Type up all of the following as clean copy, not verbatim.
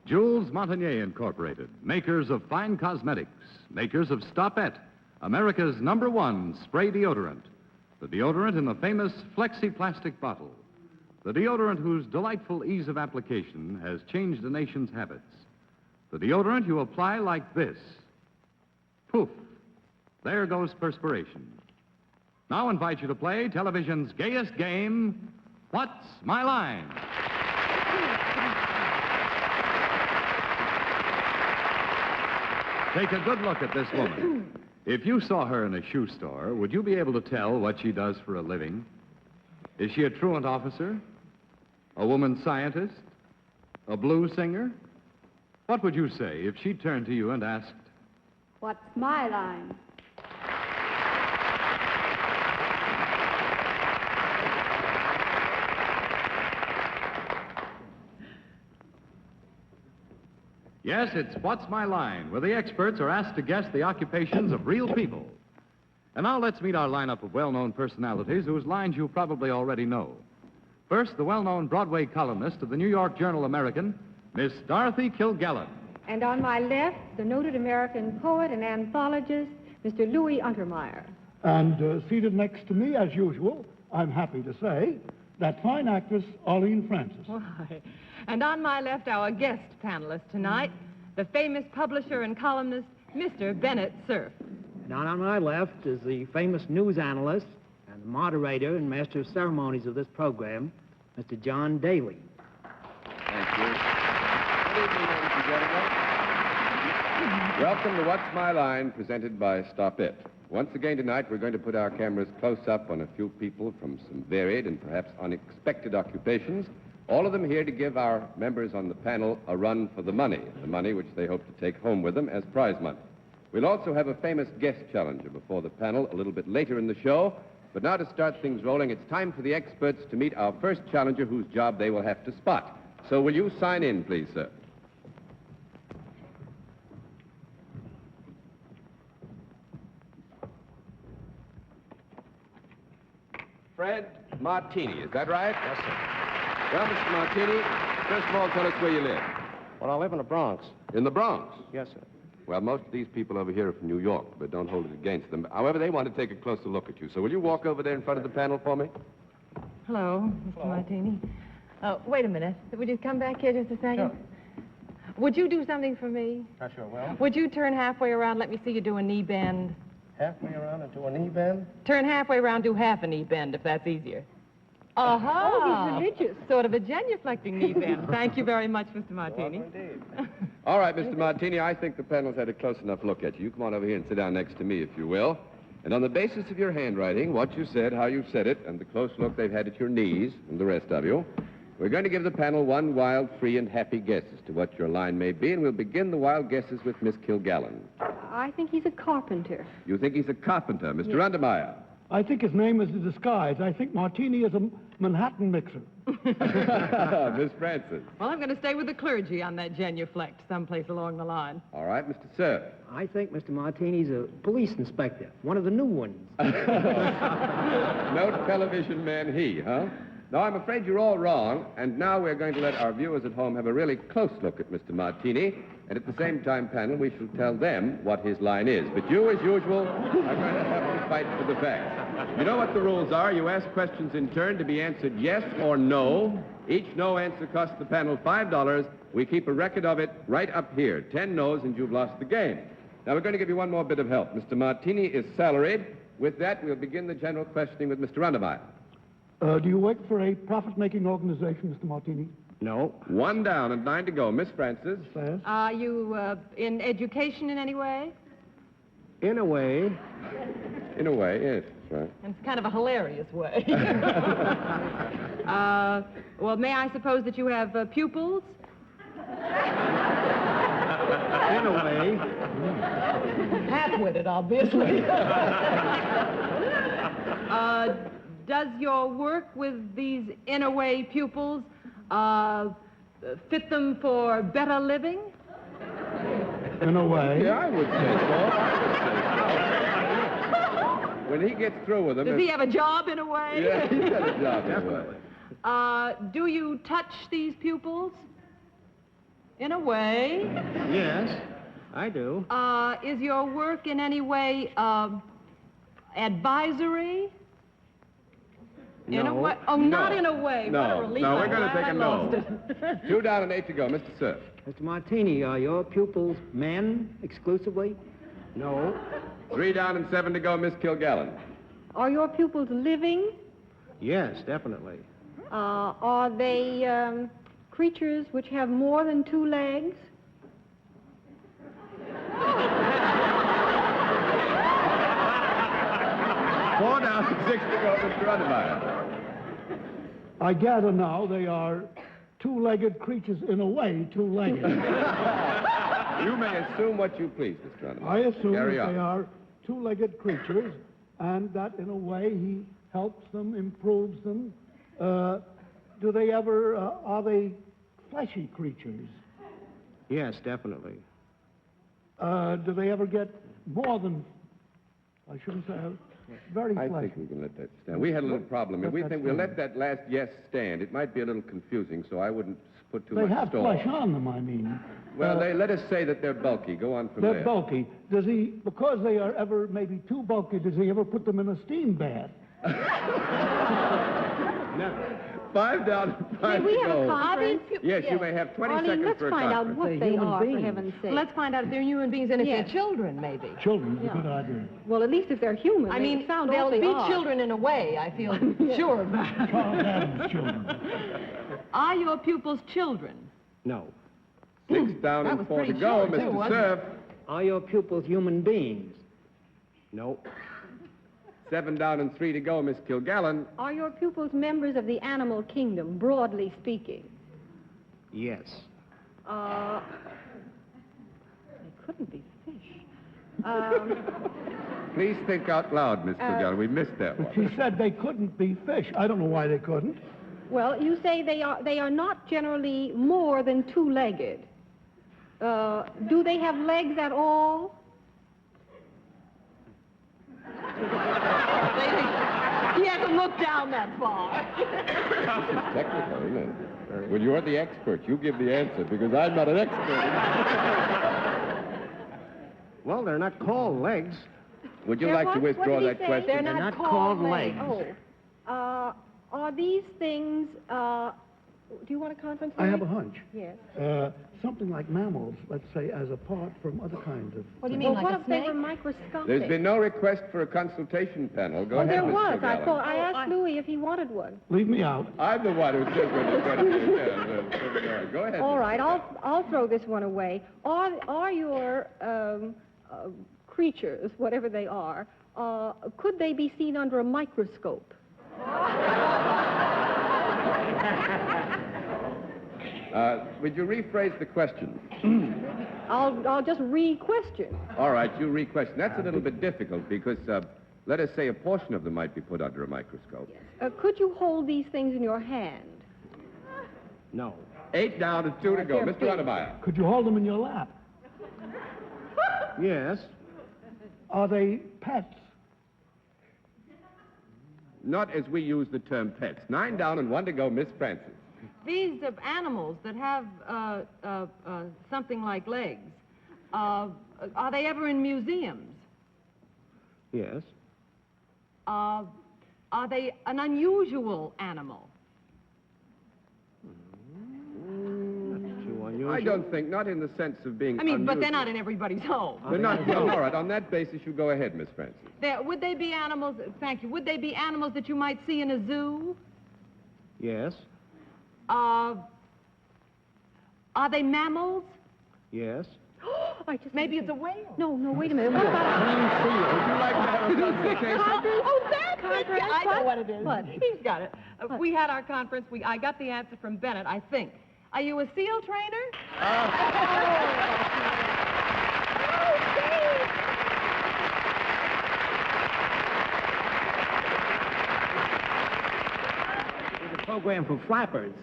Jules Montagnier Incorporated, makers of fine cosmetics, makers of Stop-Et, America's #1 spray deodorant. The deodorant in the famous flexi-plastic bottle. The deodorant whose delightful ease of application has changed a nation's habits. The deodorant you apply like this. Poof. There goes perspiration. Now I invite you to play television's gayest game, What's My Line? Take a good look at this woman. If you saw her in a shoe store, would you be able to tell what she does for a living? Is she a truant officer? A woman scientist? A blues singer? What would you say if she turned to you and asked, What's my line? Yes, it's What's My Line, where the experts are asked to guess the occupations of real people. And now let's meet our lineup of well-known personalities whose lines you probably already know. First, the well-known Broadway columnist of the New York Journal-American, Miss Dorothy Kilgallen. And on my left, the noted American poet and anthologist, Mr. Louis Untermeyer. And seated next to me, as usual, I'm happy to say, that fine actress, Arlene Francis. Why. And on my left, our guest panelist tonight, the famous publisher and columnist, Mr. Bennett, Cerf. And on my left is the famous news analyst and the moderator and master of ceremonies of this program, Mr. John Daly. Thank you. Good evening, ladies and gentlemen. Welcome to What's My Line, presented by Stop-It. Once again tonight, we're going to put our cameras close up on a few people from some varied and perhaps unexpected occupations, all of them here to give our members on the panel a run for the money which they hope to take home with them as prize money. We'll also have a famous guest challenger before the panel a little bit later in the show. But now to start things rolling, it's time for the experts to meet our first challenger whose job they will have to spot. So will you sign in, please, sir? Fred Martini, is that right? Yes, sir. Well, Mr. Martini, first of all, tell us where you live. Well, I live in the Bronx. In the Bronx? Yes, sir. Well, most of these people over here are from New York, but don't hold it against them. However, they want to take a closer look at you. So will you walk over there in front of the panel for me? Hello, Mr. Martini. Wait a minute. Would you come back here just a second? Sure. Would you do something for me? I sure will. Would you turn halfway around, let me see you do a knee bend? Halfway around and do a knee bend? Turn halfway around, do half a knee bend, if that's easier. Uh-huh. Oh, he's religious. Sort of a genuflecting knee bend. Thank you very much, Mr. Martini. Indeed. All right, Mr. Martini, I think the panel's had a close enough look at you. You come on over here and sit down next to me, if you will. And on the basis of your handwriting, what you said, how you said it, and the close look they've had at your knees, and the rest of you, we're going to give the panel one wild, free, and happy guess as to what your line may be, and we'll begin the wild guesses with Miss Kilgallen. I think he's a carpenter. You think he's a carpenter, Mr. Untermeyer? I think his name is a disguise. I think Martini is a Manhattan mixer. Miss Francis. Well, I'm going to stay with the clergy on that genuflect someplace along the line. All right, Mr. Cerf. I think Mr. Martini's a police inspector, one of the new ones. No television man he, huh? No, I'm afraid you're all wrong, and now we're going to let our viewers at home have a really close look at Mr. Martini, and at the same time, panel, we shall tell them what his line is. But you, as usual, are going to have to fight for the facts. You know what the rules are. You ask questions in turn to be answered yes or no. Each no answer costs the panel $5. We keep a record of it right up here. 10 no's, and you've lost the game. Now, we're going to give you one more bit of help. Mr. Martini is salaried. With that, we'll begin the general questioning with Mr. Untermeyer. Do you work for a profit-making organization, Mr. Martini? No. 1 down and 9 to go. Miss Francis. Yes. Are you in education in any way? In a way. In a way, yes, that's right. In kind of a hilarious way. Well, may I suppose that you have pupils? In a way. Half-witted, obviously. Does your work with these in-a-way pupils fit them for better living? In a way. Yeah, I would say so. When he gets through with them... Does he have a job in a way? Yeah, he's got a job in a way. Do you touch these pupils? In a way. Yes, I do. Is your work in any way advisory? In a No. way? Oh, not in a way. No. What a relief. No, we're I'm gonna glad take I a no. lost it. 2 down and 8 to go. Mr. Cerf. Mr. Martini, are your pupils men exclusively? No. 3 down and 7 to go, Miss Kilgallen. Are your pupils living? Yes, definitely. Are they creatures which have more than 2 legs? 4 down and 6 to go, Mr. Untermeyer. I gather now they are two-legged creatures, in a way, two-legged. You may assume what you please, Mr. Untermeyer. I assume that Carry on. they are two-legged creatures, and that, in a way, he helps them, improves them. Are they fleshy creatures? Yes, definitely. Do they ever get more than, I shouldn't say, very I fleshy? think we can let that stand. We had a little problem. If we think we'll let that last yes stand, it might be a little confusing, so I wouldn't put too They much have store. flesh on them, I mean. Well, let us say that they're bulky. Go on from They're there. bulky. Does he, because they are ever maybe too bulky, does he ever put them in a steam bath? Never. 5 down and 5 May we to have a go. conference? Yes, you may have 20 Arlene, seconds let's for a find out conference. what They're they human are, for beings. heaven's sake. Let's find out if they're human beings and if Yes. they're children, maybe. Children is Yeah. a good idea. Well, at least if they're human, I they mean, sound they'll awfully be odd. children in a way, I feel sure of that. Charles Adams' children. Are your pupils children? No. 6 down That and was 4 to pretty go, short, too, Mr. wasn't it? Cerf. Are your pupils human beings? No. 7 down and 3 to go, Miss Kilgallen. Are your pupils members of the animal kingdom, broadly speaking? Yes. They couldn't be fish. Please think out loud, Miss Kilgallen. We missed that one. She said they couldn't be fish. I don't know why they couldn't. Well, you say they are not generally more than two-legged. Do they have legs at all? He hasn't looked down that far. It's technical, isn't it? Well, you're the expert. You give the answer, because I'm not an expert. Well, they're not called legs. Would you They're like to what? withdraw What did he that say? question? They're They're not not called called legs. legs. Oh. Are these things, do you want a conference? I have a Larry? hunch. Yes. Something like mammals, let's say, as apart from other kinds of... What do you Well, mean, what like a if they snake? were microscopic? There's been no request for a consultation panel. Go Oh, ahead, there Miss was. Kilgallen. I asked Louis if he wanted one. Leave me out. I'm the one who says when the question is. Go ahead. All Miss right, Kilgallen. I'll throw this one away. Are your creatures, whatever they are, could they be seen under a microscope? Would you rephrase the question? I'll just re-question. All right, you re-question. That's a little bit difficult because, let us say, a portion of them might be put under a microscope. Could you hold these things in your hand? No. 8 down and 2 to go. They're Mr. big. Untermeyer. Could you hold them in your lap? Yes. Are they pets? Not as we use the term pets. 9 down and 1 to go, Miss Francis. These animals that have something like legs, are they ever in museums? Yes. Are they an unusual animal? Too unusual. I don't think, not in the sense of being I mean, but they're unusual. not in everybody's home. They're not, well, all right, on that basis, you go ahead, Miss Francis. Would they be animals, thank you, would they be animals that you might see in a zoo? Yes. Are they mammals? Yes. Maybe it's a whale. No, wait a minute. What about Would you like to have a consultation? Oh, that's it. Conference? I know What? what it is. What? He's got it. We had our conference. I got the answer from Bennett, I think. Are you a SEAL trainer? It's a program for flappers.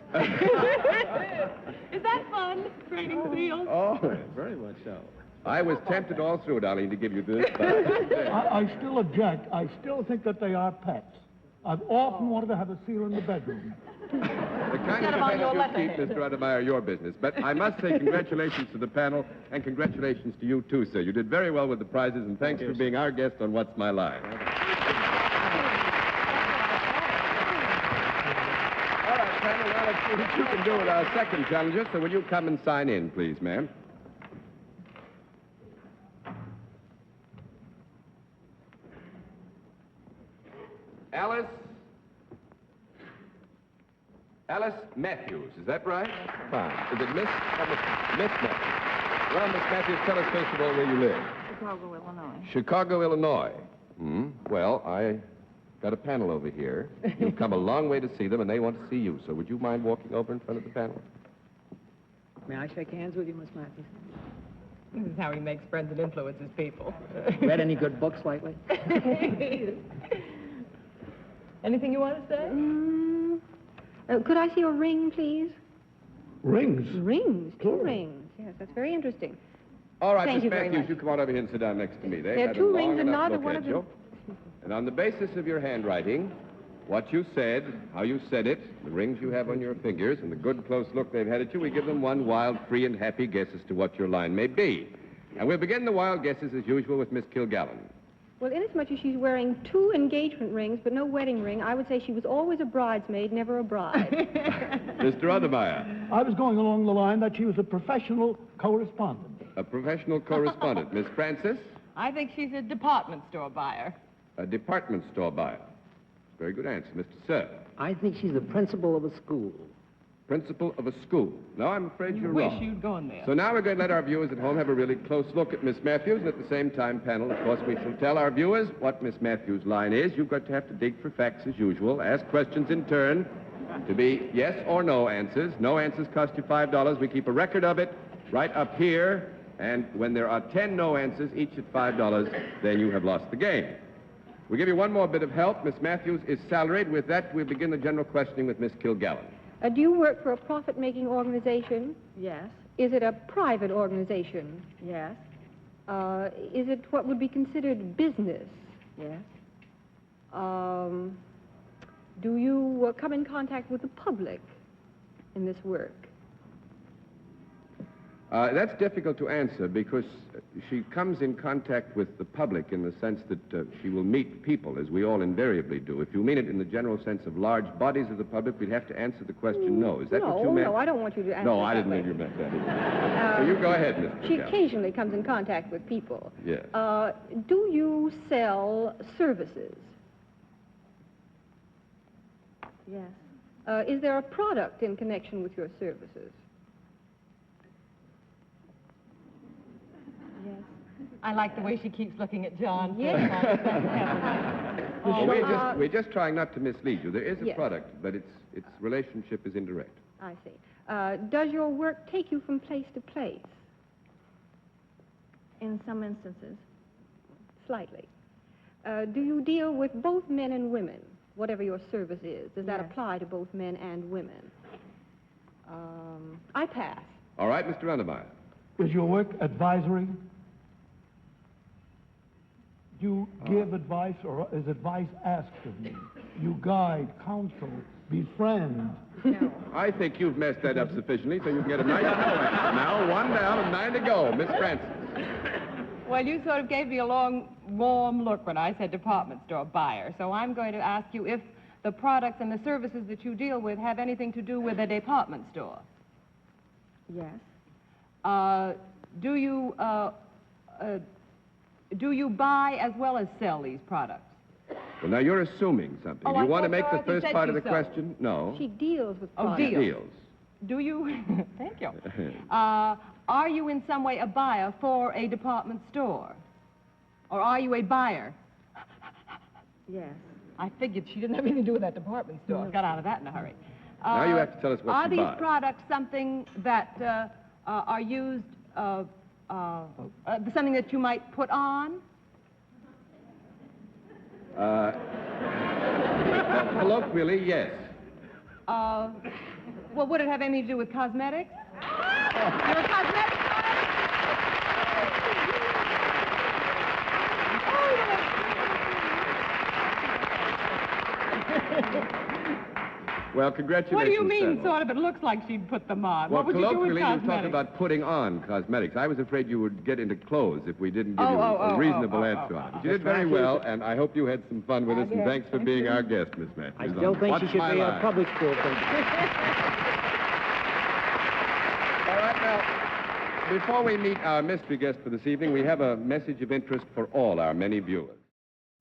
Is that fun, training SEALs? Oh, Very much so. I was tempted all through, darling, to give you this, but I still object. I still think that they are pets. I've often wanted to have a seal in the bedroom. The kind Instead of of on defense your you letterhead. keep, Mr. Untermeyer, your business. But I must say congratulations to the panel, and congratulations to you, too, sir. You did very well with the prizes, and thanks for being our guest on What's My Line. All right, panel, now let's see what you can do with our second challenger. So will you come and sign in, please, ma'am? Alice Matthews, is that right? Fine. Is it Miss Matthews? Well, Miss Matthews, tell us first of all where you live. Chicago, Illinois. Chicago, Illinois. Well, I got a panel over here. You've come a long way to see them, and they want to see you. So would you mind walking over in front of the panel? May I shake hands with you, Miss Matthews? This is how he makes friends and influences people. Read any good books lately? Anything you want to say? Could I see a ring, please? Rings? Rings, two Sure. rings. Yes, that's very interesting. All right, Thank Miss you very Matthews, much. you come on over here and sit down next to me. They've There are had two a long rings and enough neither look one at of you. them- And on the basis of your handwriting, what you said, how you said it, the rings you have on your fingers, and the good close look they've had at you, we give them one wild, free, and happy guess as to what your line may be. And we'll begin the wild guesses as usual with Miss Kilgallen. Well, inasmuch as she's wearing two engagement rings but no wedding ring, I would say she was always a bridesmaid, never a bride. Mr. Untermeyer, I was going along the line that she was a professional correspondent. a professional correspondent. Miss Francis, I think she's a department store buyer. a department store buyer. Very good answer. Mr. Cerf, I think she's the principal of a school. principal of a school. No, I'm afraid you're Wish wrong. you'd gone there. So now we're going to let our viewers at home have a really close look at Miss Matthews, and at the same time, panel, of course, we shall tell our viewers what Miss Matthews' line is. You've got to have to dig for facts as usual, ask questions in turn, to be yes or no answers. No answers cost you $5. We keep a record of it right up here, and when there are 10 no answers, each at $5, then you have lost the game. We'll give you one more bit of help. Miss Matthews is salaried. With that, we'll begin the general questioning with Miss Kilgallen. Do you work for a profit-making organization? Yes, Is it a private organization? yes, Is it what would be considered business? yes, Do you come in contact with the public in this work? That's difficult to answer because she comes in contact with the public in the sense that she will meet people, as we all invariably do. If you mean it in the general sense of large bodies of the public, we'd have to answer the question no. Is that what you meant? No, I don't want you to answer No, that I didn't way. mean you meant that either. So you go ahead, Miss She Kilgallen. occasionally comes in contact with people. Yes. Do you sell services? yes, Is there a product in connection with your services? yes. I like the way she keeps looking at John. Yes. Well, we're just trying not to mislead you. There is a Yes. product, but its relationship is indirect. I see. Does your work take you from place to place? In some instances, Slightly. Do you deal with both men and women, whatever your service is? Does that Yes. apply to both men and women? I pass. All right, Mr. Untermeyer. Is your work advisory? You give advice, or is advice asked of you? You guide, counsel, befriend. no. I think you've messed that up sufficiently, so you can get a nice no answer. Now, 1 down and 9 to go. Miss Francis. Well, you sort of gave me a long, warm look when I said department store buyer. So I'm going to ask you if the products and the services that you deal with have anything to do with a department store. Yes, Do you buy as well as sell these products? Well, now you're assuming something. Oh, Do I you want to thought make the Dorothy first said part she of the sold. question? No. She deals with Oh, products. deals. Deals. Do you? Thank you. Are you in some way a buyer for a department store? Or are you a buyer? yes, I figured she didn't have anything to do with that department store. Got out of that in a hurry. Now you have to tell us what Are you these buy. products something that are used, something that you might put on? Colloquially, yes. Well, would it have anything to do with cosmetics? You're a cosmetic Well, congratulations, What do you mean, Fennel. sort of? It looks like she'd put them on. Well, What would you do with colloquially, you talk cosmetics? about putting on cosmetics. I was afraid you would get into clothes if we didn't give you a reasonable answer on it. But you did very well, and I hope you had some fun with us, and thanks for being our guest, Miss Matthews. I still think she should be a public school teacher. All right, now, before we meet our mystery guest for this evening, we have a message of interest for all our many viewers.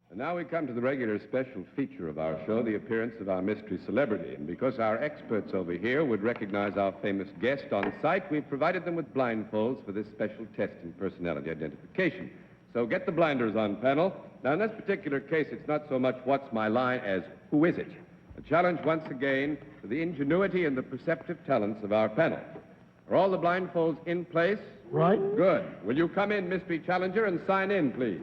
And now we come to the regular special feature of our show, the appearance of our mystery celebrity. And because our experts over here would recognize our famous guest on sight, we've provided them with blindfolds for this special test in personality identification. So get the blinders on, panel. Now, in this particular case, it's not so much what's my line as who is it? A challenge once again to the ingenuity and the perceptive talents of our panel. Are all the blindfolds in place? Right. Good. Will you come in, mystery challenger, and sign in, please?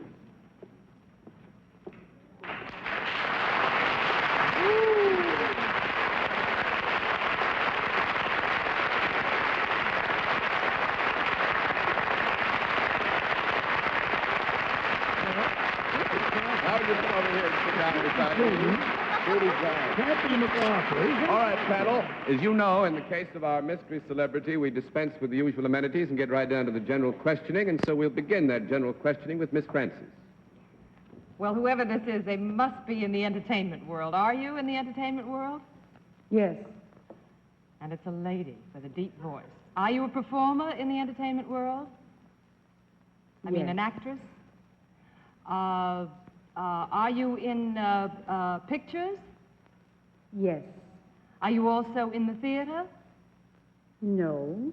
All right, panel. As you know, in the case of our mystery celebrity, we dispense with the usual amenities and get right down to the general questioning, and so we'll begin that general questioning with Miss Francis. Well, whoever this is, they must be in the entertainment world. Are you in the entertainment world? Yes. And it's a lady with a deep voice. Are you a performer in the entertainment world? I mean, Yes. an actress? Are you in pictures? Yes. Are you also in the theater? No.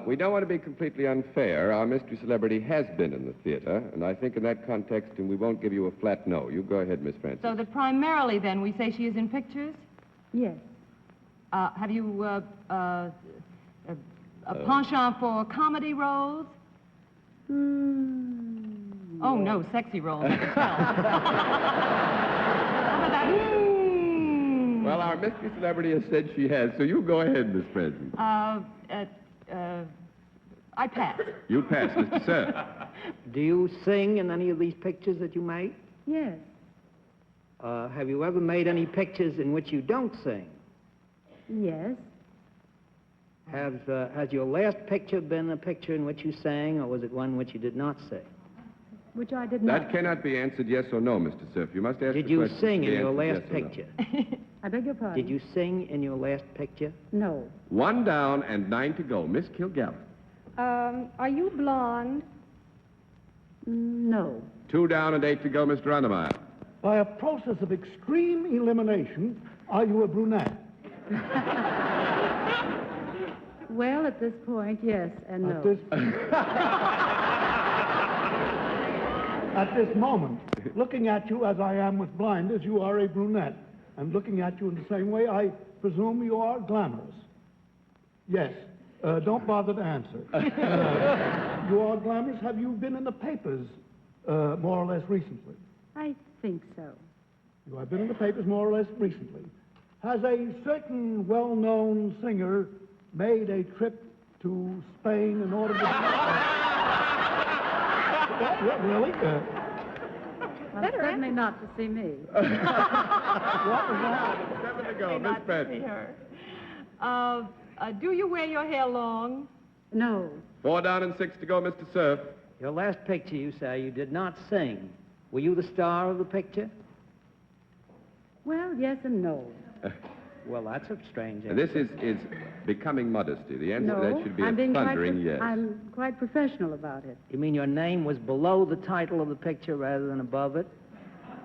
We don't want to be completely unfair. Our mystery celebrity has been in the theater, and I think in that context, and we won't give you a flat no. You go ahead, Miss Francis. So that primarily, then, we say she is in pictures? Yes. Have you a penchant for comedy roles? Oh, no, sexy roles, I can tell. How about that? Well, our mystery celebrity has said she has, so you go ahead, Miss Francis. I pass. You pass, Mr. Cerf. Do you sing in any of these pictures that you make? Yes. Have you ever made any pictures in which you don't sing? Yes. Has your last picture been a picture in which you sang, or was it one in which you did not sing? Which I did not. That cannot be answered yes or no, Mr. Cerf. You must ask Did the you question sing to be in your answered last yes or no. picture? I beg your pardon? Did you sing in your last picture? No. 1 down and 9 to go. Miss Kilgallen. Are you blonde? No. 2 down and 8 to go, Mr. Untermeyer. By a process of extreme elimination, are you a brunette? Well, at this point, yes and no. At this moment, looking at you as I am with blinders, you are a brunette. And looking at you in the same way, I presume you are glamorous. Yes. Don't bother to answer. You are glamorous. Have you been in the papers more or less recently? I think so. You have been in the papers more or less recently. Has a certain well-known singer made a trip to Spain in order to... Really? Well, certainly not to see me. What was that? 7 to go, Miss Francis. Do you wear your hair long? No. 4 down and 6 to go, Mr. Cerf. Your last picture, you say, you did not sing. Were you the star of the picture? Well, yes and no. Well, that's a strange answer. This is becoming modesty. The answer to No, that should be I'm a being thundering yes. I'm quite professional about it. You mean your name was below the title of the picture rather than above it?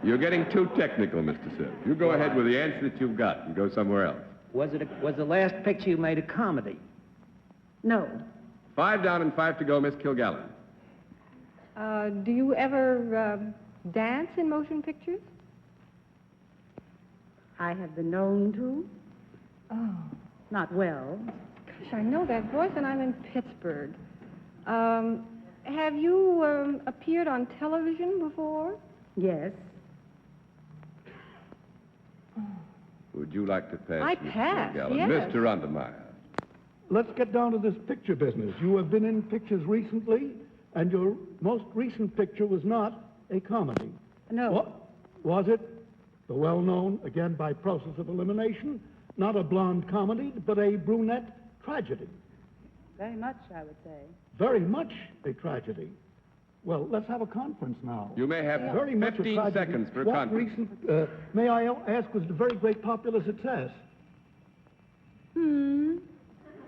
You're getting too technical, Mr. Cerf. You go ahead with the answer that you've got and go somewhere else. Was the last picture you made a comedy? No. 5 down and 5 to go, Miss Kilgallen. Do you ever dance in motion pictures? I have been known to. Oh, Not well. gosh, I know that voice, and I'm in Pittsburgh. Have you appeared on television before? Yes. Would you like to pass? I Mr. pass, Kilgallen? yes. Mr. Untermeyer. Let's get down to this picture business. You have been in pictures recently, and your most recent picture was not a comedy. No. What? Was it The well-known, again by process of elimination, not a blonde comedy, but a brunette tragedy. Very much, I would say. Very much a tragedy. Well, let's have a conference now. You may have Very much a 15 tragedy. seconds for a What conference. recent, may I ask, was it a very great popular success?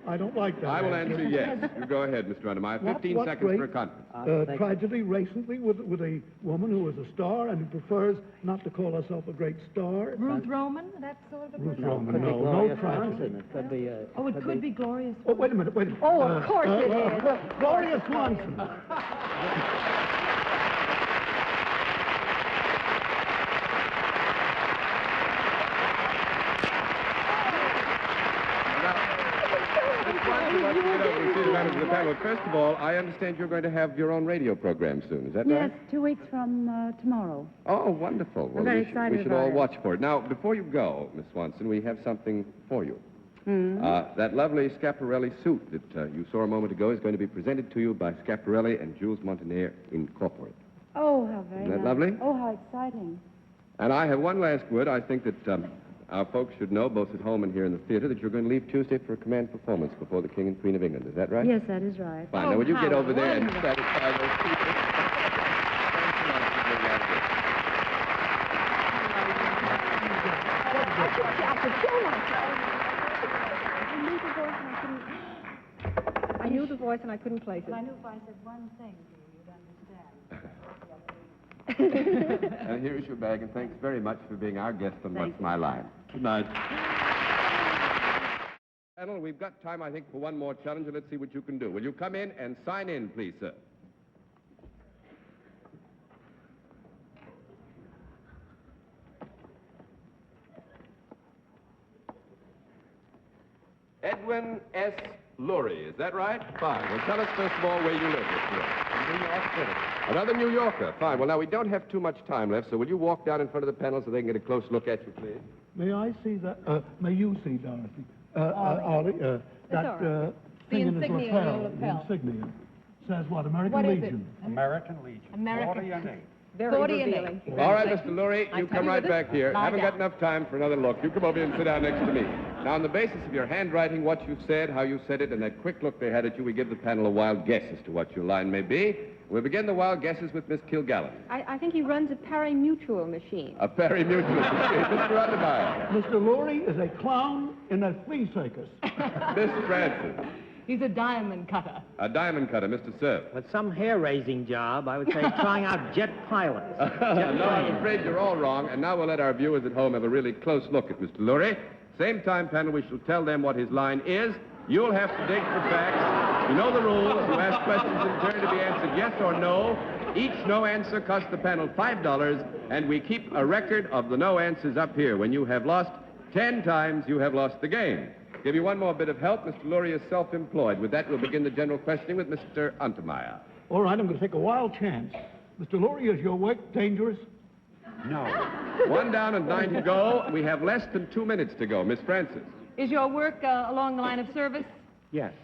I don't like that. I will answer yes. You go ahead, Mr. Untermeyer. 15 What seconds great, for a conference. tragedy recently with a woman who is a star and who prefers not to call herself a great star. Ruth Roman, that sort of a Ruth person? Roman, no tragedy. It could be, Oh, it could be Gloria Oh, wait a minute. Oh, of course it is. Gloria Swanson. First of all, I understand you're going to have your own radio program soon. Is that Yes, right? 2 weeks from tomorrow. Oh, wonderful. Well, very we excited should about all it. watch for it. Now, before you go, Miss Swanson, we have something for you. That lovely Schiaparelli suit that you saw a moment ago is going to be presented to you by Schiaparelli and Jules Montaner Incorporated. Oh, how very Isn't that nice. lovely? Oh, how exciting. And I have one last word. I think that our folks should know, both at home and here in the theater, that you're going to leave Tuesday for a command performance before the King and Queen of England. Is that right? Yes, that is right. Fine. Now, would you get how over there and wonderful. satisfy those people? Thanks so much for doing that. I could kill myself. I knew the voice and I couldn't place it. I knew if I said one thing to you, you'd understand. And here is your bag, and thanks very much for being our guest on What's My Line. Good night. Panel, we've got time, I think, for one more challenge, and let's see what you can do. Will you come in and sign in, please, sir? Edwin S. Lurie, is that right? Fine. Well, tell us first of all where you live, Mr. Lurie. New York City. Another New Yorker. Fine. Well, now, we don't have too much time left, so will you walk down in front of the panel so they can get a close look at you, please? May I see that? May you see, Dorothy? Arlie, that all right. thing in his insignia lapel, on your the lapel. insignia. Says what? American What is it? Legion. American Legion. American. 40 and 8. Very 40 and revealing. All right, Mr. Lurie, you come right back here. Lie Haven't got down. enough time for another look. You come over here and sit down next to me. Now, on the basis of your handwriting, what you said, how you said it, and that quick look they had at you, we give the panel a wild guess as to what your line may be. We'll begin the wild guesses with Miss Kilgallen. I think he runs a pari-mutual machine. A pari-mutual machine. Mr. Untermeyer. Mr. Lurie is a clown in a flea circus. Miss Francis. He's a diamond cutter. A diamond cutter, Mr. Cerf. with some hair-raising job, I would say trying out jet pilots. No, I'm afraid you're all wrong, and now we'll let our viewers at home have a really close look at Mr. Lurie. Same time, panel, we shall tell them what his line is. You'll have to dig for facts. You know the rules. You ask questions in turn to be answered yes or no. Each no answer costs the panel $5, and we keep a record of the no answers up here. When you have lost 10 times, you have lost the game. Give you one more bit of help. Mr. Lurie is self-employed. With that, we'll begin the general questioning with Mr. Untermeyer. All right, I'm going to take a wild chance. Mr. Lurie, is your work dangerous? No. 1 down and 9 to go. We have less than 2 minutes to go. Miss Francis. Is your work along the line of service? Yes.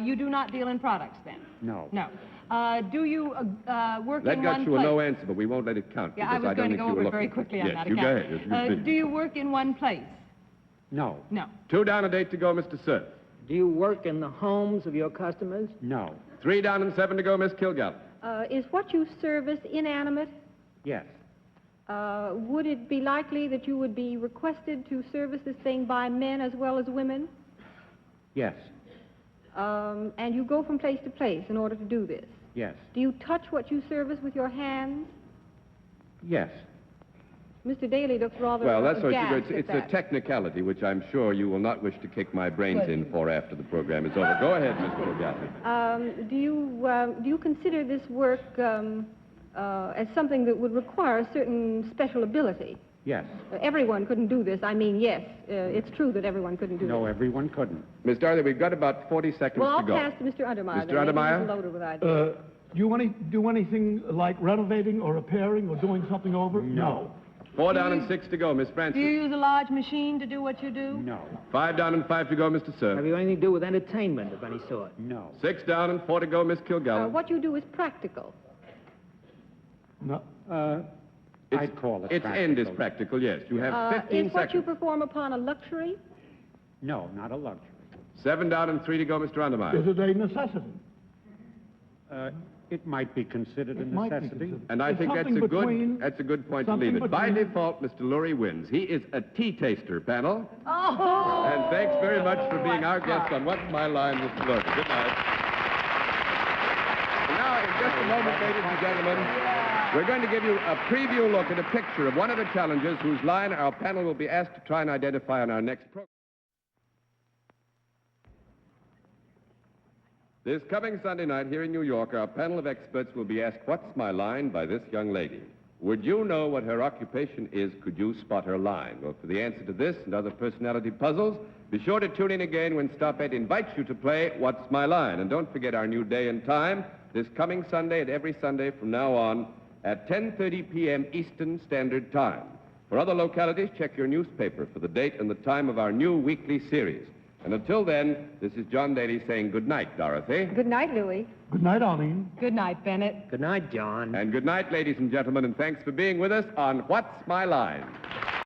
You do not deal in products, then? No. No. Do you work That in got one you a place? no answer, but we won't let it count. Yeah, I because was don't going to think go you over were it very looking. quickly on Yes, that you account. go ahead. Yes, you Do you work in one place? No. No. 2 down and 8 to go, Mr. Cerf. Do you work in the homes of your customers? No. 3 down and 7 to go, Miss Kilgallen. Is what you service inanimate? Yes. Would it be likely that you would be requested to service this thing by men as well as women? Yes. And you go from place to place in order to do this? Yes. Do you touch what you service with your hands? Yes. Mr. Daly looks rather Well, that's what you aghast do. at It's a that. technicality, which I'm sure you will not wish to kick my brains in for after the program is over. Go ahead, Miss Kilgallen. Do you consider this work as something that would require a certain special ability? Yes. Everyone couldn't do this. I mean, yes, it's true that everyone couldn't do No, this. everyone couldn't. Miss Dorothy, we've got about 40 seconds Well, I'll to go. pass to Mr. Untermeyer. Mr. then. Maybe Untermeyer? he's loaded with ideas. Do you do anything like renovating or repairing or doing something over? No. 4 down and 6 to go, Miss Do you Francis. use a large machine to do what you do? No. 5 down and 5 to go, Mr. Have Cerf. you anything to do with entertainment of any sort? No. 6 down and 4 to go, Miss Kilgallen. What you do is practical. No. I'd call it Its end is practical. practical, yes. You have 15 Is what you seconds. perform upon a luxury? No, not a luxury. 7 down and 3 to go, Mr. Untermeyer. Is it a necessity? It might be considered a It might be necessity. considered. And I It's think something between- that's a good point to something leave it. By between- default, Mr. Lurie wins. He is a tea taster, panel. Oh! And thanks very much for being our guest on What's My Line, Mr. Lurie. Good night. And now, in just a moment, ladies and gentlemen, we're going to give you a preview look at a picture of one of the challengers whose line our panel will be asked to try and identify on our next program. This coming Sunday night here in New York, our panel of experts will be asked, "What's my line?" by this young lady. Would you know what her occupation is? Could you spot her line? Well, for the answer to this and other personality puzzles, be sure to tune in again when Stopette invites you to play What's My Line? And don't forget our new day and time, this coming Sunday and every Sunday from now on at 10:30 p.m. Eastern Standard Time. For other localities, check your newspaper for the date and the time of our new weekly series. And until then, this is John Daly saying good night, Dorothy. Good night, Louis. Good night, Arlene. Good night, Bennett. Good night, John. And good night, ladies and gentlemen, and thanks for being with us on What's My Line?